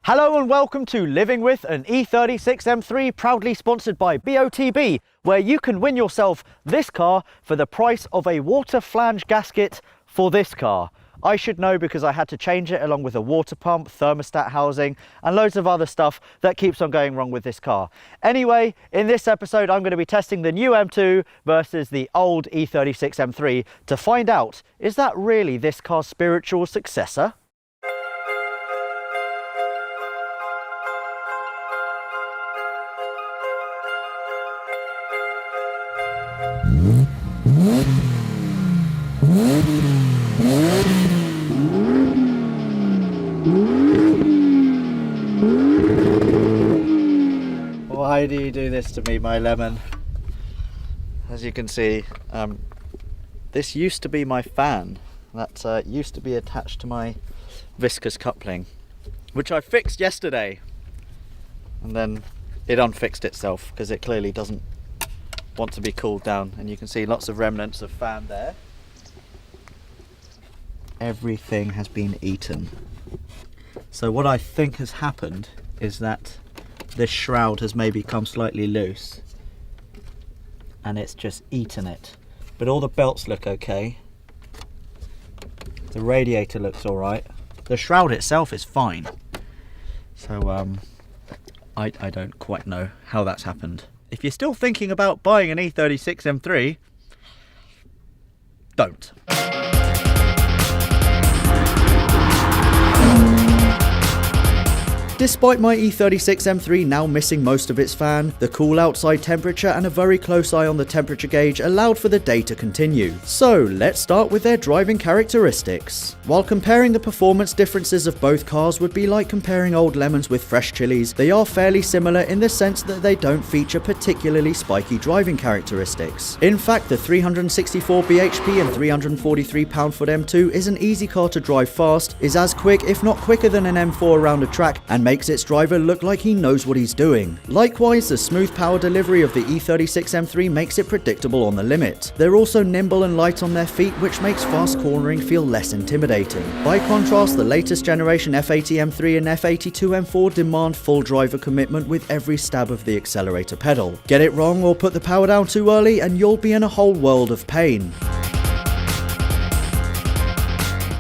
Hello and welcome to Living with an E36 M3, proudly sponsored by BOTB, where you can win yourself this car for the price of a water flange gasket for this car. I should know because I had to change it along with a water pump, thermostat housing and loads of other stuff that keeps on going wrong with this car. Anyway, in this episode I'm going to be testing the new M2 versus the old E36 M3 to find out, is that really this car's spiritual successor? Why do you do this to me, my lemon? As you can see, this used to be my fan that used to be attached to my viscous coupling, which I fixed yesterday, and then it unfixed itself because it clearly doesn't want to be cooled down, and you can see lots of remnants of fan there. Everything has been eaten. So what I think has happened is that this shroud has maybe come slightly loose and it's just eaten it. But all the belts look okay. The radiator looks alright. The shroud itself is fine. So I don't quite know how that's happened. If you're still thinking about buying an E36 M3, don't. Despite my E36 M3 now missing most of its fan, the cool outside temperature and a very close eye on the temperature gauge allowed for the day to continue. So let's start with their driving characteristics. While comparing the performance differences of both cars would be like comparing old lemons with fresh chilies, they are fairly similar in the sense that they don't feature particularly spiky driving characteristics. In fact, the 364 bhp and 343 pound-foot M2 is an easy car to drive fast, is as quick if not quicker than an M4 around a track, and makes its driver look like he knows what he's doing. Likewise, the smooth power delivery of the E36 M3 makes it predictable on the limit. They're also nimble and light on their feet, which makes fast cornering feel less intimidating. By contrast, the latest generation F80 M3 and F82 M4 demand full driver commitment with every stab of the accelerator pedal. Get it wrong or put the power down too early and you'll be in a whole world of pain.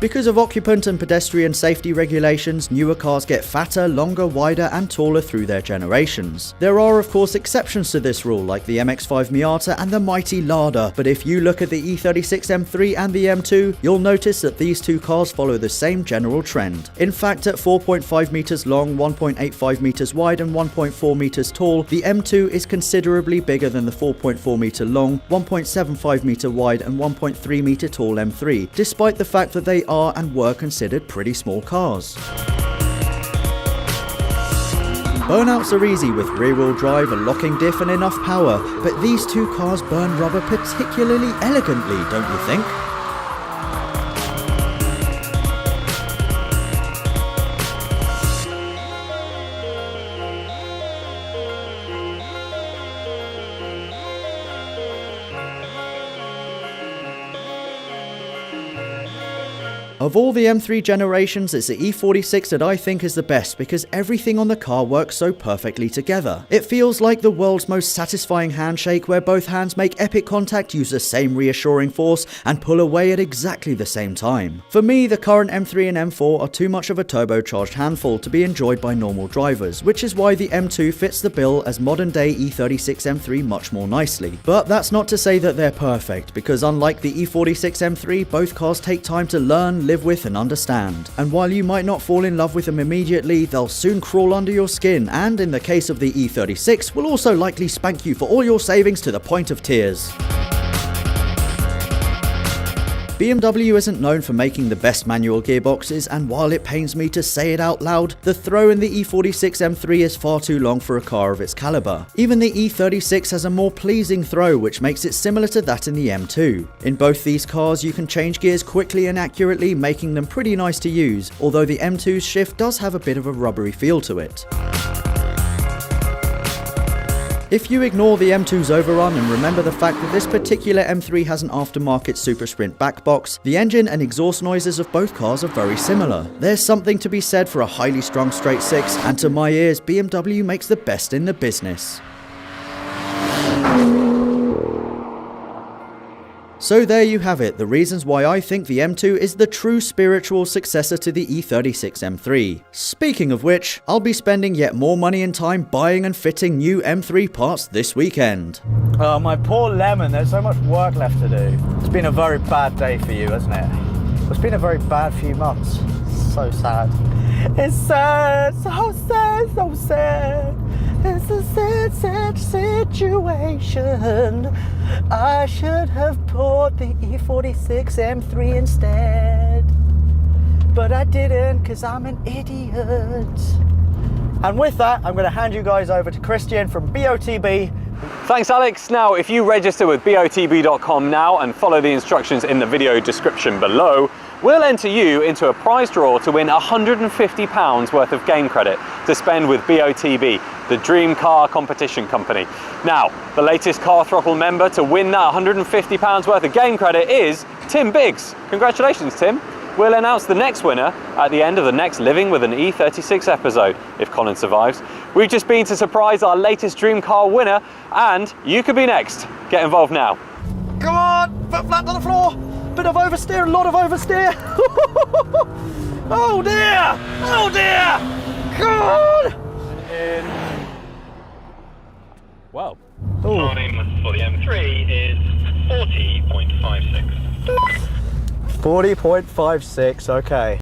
Because of occupant and pedestrian safety regulations, newer cars get fatter, longer, wider and taller through their generations. There are of course exceptions to this rule, like the MX-5 Miata and the mighty Lada, but if you look at the E36 M3 and the M2, you'll notice that these two cars follow the same general trend. In fact, at 4.5 meters long, 1.85 meters wide and 1.4 meters tall, the M2 is considerably bigger than the 4.4 meter long, 1.75 meter wide and 1.3 meter tall M3, despite the fact that they are and were considered pretty small cars. Burnouts are easy with rear-wheel drive, a locking diff and enough power, but these two cars burn rubber particularly elegantly, don't you think? Of all the M3 generations, it's the E46 that I think is the best because everything on the car works so perfectly together. It feels like the world's most satisfying handshake where both hands make epic contact, use the same reassuring force, and pull away at exactly the same time. For me, the current M3 and M4 are too much of a turbocharged handful to be enjoyed by normal drivers, which is why the M2 fits the bill as modern-day E36 M3 much more nicely. But that's not to say that they're perfect, because unlike the E46 M3, both cars take time to learn, live with and understand. And while you might not fall in love with them immediately, they'll soon crawl under your skin, and in the case of the E36, will also likely spank you for all your savings to the point of tears. BMW isn't known for making the best manual gearboxes, and while it pains me to say it out loud, the throw in the E46 M3 is far too long for a car of its caliber. Even the E36 has a more pleasing throw, which makes it similar to that in the M2. In both these cars, you can change gears quickly and accurately, making them pretty nice to use, although the M2's shift does have a bit of a rubbery feel to it. If you ignore the M2's overrun and remember the fact that this particular M3 has an aftermarket Super Sprint backbox, the engine and exhaust noises of both cars are very similar. There's something to be said for a highly strung straight six, and to my ears, BMW makes the best in the business. So there you have it, the reasons why I think the M2 is the true spiritual successor to the E36 M3. Speaking of which, I'll be spending yet more money and time buying and fitting new M3 parts this weekend. Oh, my poor Lemon, there's so much work left to do. It's been a very bad day for you, hasn't it? It's been a very bad few months. So sad. It's sad, so sad, so sad. It's a sad, sad situation. I should have bought the E36 M3 instead. But I didn't, because I'm an idiot. And with that, I'm going to hand you guys over to Christian from BOTB. Thanks, Alex. Now, if you register with botb.com now and follow the instructions in the video description below, we'll enter you into a prize draw to win £150 worth of game credit to spend with BOTB, the dream car competition company. Now, the latest Car Throttle member to win that £150 worth of game credit is Tim Biggs. Congratulations, Tim. We'll announce the next winner at the end of the next Living with an E36 episode, if Colin survives. We've just been to surprise our latest dream car winner, and you could be next. Get involved now. Come on, foot flat on the floor. Bit of oversteer, a lot of oversteer. Oh dear, oh dear. Come on. In. Wow. Time for the M3 is 40.56. 40.56, okay.